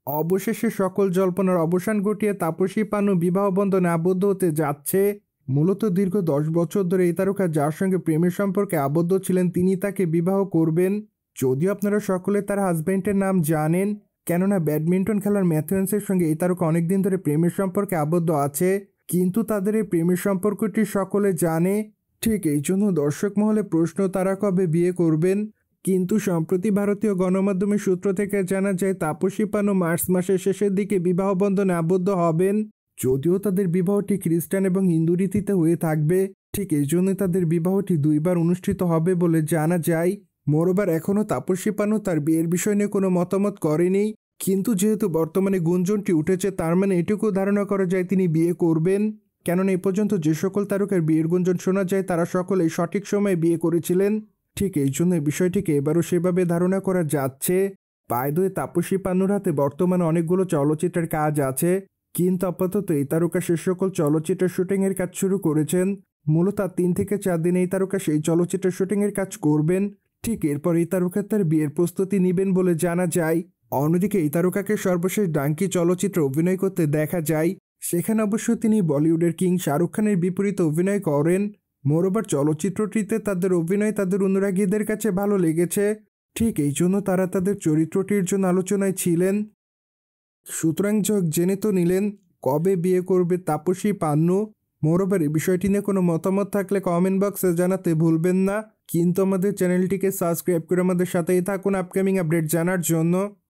অবশেষে সকল জল্পনার অবসান ঘটিয়ে তাপসী পানু বিবাহ বন্ধনে আবদ্ধ হতে যাচ্ছে। মূলত দীর্ঘ 10 বছর ধরে এই তারকা যার সঙ্গে প্রেমের সম্পর্কে আবদ্ধ ছিলেন তিনি তাকে বিবাহ করবেন। যদিও আপনারা সকলে তার হাজব্যান্ডের নাম জানেন, কেননা ব্যাডমিন্টন খেলার ম্যাথুয়েন্সের সঙ্গে এই তারকা অনেকদিন ধরে প্রেমের সম্পর্কে আবদ্ধ আছে, কিন্তু তাদের এই প্রেমের সম্পর্কটি সকলে জানে। ঠিক এই জন্য দর্শক মহলে প্রশ্ন, তারা কবে বিয়ে করবেন। কিন্তু সম্প্রতি ভারতীয় গণমাধ্যমের সূত্র থেকে জানা যায় তাপসী পানু মার্চ মাসের শেষের দিকে বিবাহ বন্ধনে আবদ্ধ হবেন। যদিও তাদের বিবাহটি খ্রিস্টান এবং হিন্দু রীতিতে হয়ে থাকবে, ঠিক এই জন্য তাদের বিবাহটি 2বার অনুষ্ঠিত হবে বলে জানা যায়। মোরওভার এখনও তাপসী পানু তার বিয়ের বিষয় নিয়ে কোনো মতামত করেনি, কিন্তু যেহেতু বর্তমানে গুঞ্জনটি উঠেছে তার মানে এটুকু ধারণা করা যায় তিনি বিয়ে করবেন। কেননা এই পর্যন্ত যে সকল তারকার বিয়ের গুঞ্জন শোনা যায় তারা সকলেই সঠিক সময়ে বিয়ে করেছিলেন। ঠিক এই জন্য বিষয়টিকে এবারও সেভাবে ধারণা করা যাচ্ছে। বাই দ্য ওয়ে, তাপসী পান্নুর হাতে বর্তমানে অনেকগুলো চলচ্চিত্রের কাজ আছে, কিন্তু আপাতত এই তারকা সে সকল চলচ্চিত্রের শুটিংয়ের কাজ শুরু করেছেন। মূলত 3 থেকে 4 দিন এই তারকা সেই চলচ্চিত্রের শুটিংয়ের কাজ করবেন। ঠিক এরপর এই তারকা তার বিয়ের প্রস্তুতি নেবেন বলে জানা যায়। অন্যদিকে এই তারকাকে সর্বশেষ ডাঙ্কি চলচ্চিত্রে অভিনয় করতে দেখা যায়, সেখানে অবশ্য তিনি বলিউডের কিং শাহরুখ খানের বিপরীতে অভিনয় করেন। মোরওভার চলচ্চিত্রটিতে তাদের অভিনয় তাদের অনুরাগীদের কাছে ভালো লেগেছে, ঠিক এই জন্য তারা তাদের চরিত্রটির জন্য আলোচনায় ছিলেন। সুতরাং জেনে তো নিলেন কবে বিয়ে করবে তাপসী পান্নু। মোরওভার এই বিষয়টি নিয়ে কোনো মতামত থাকলে কমেন্ট বক্সে জানাতে ভুলবেন না, কিন্তু আমাদের চ্যানেলটিকে সাবস্ক্রাইব করে আমাদের সাথেই থাকুন আপকামিং আপডেট জানার জন্য।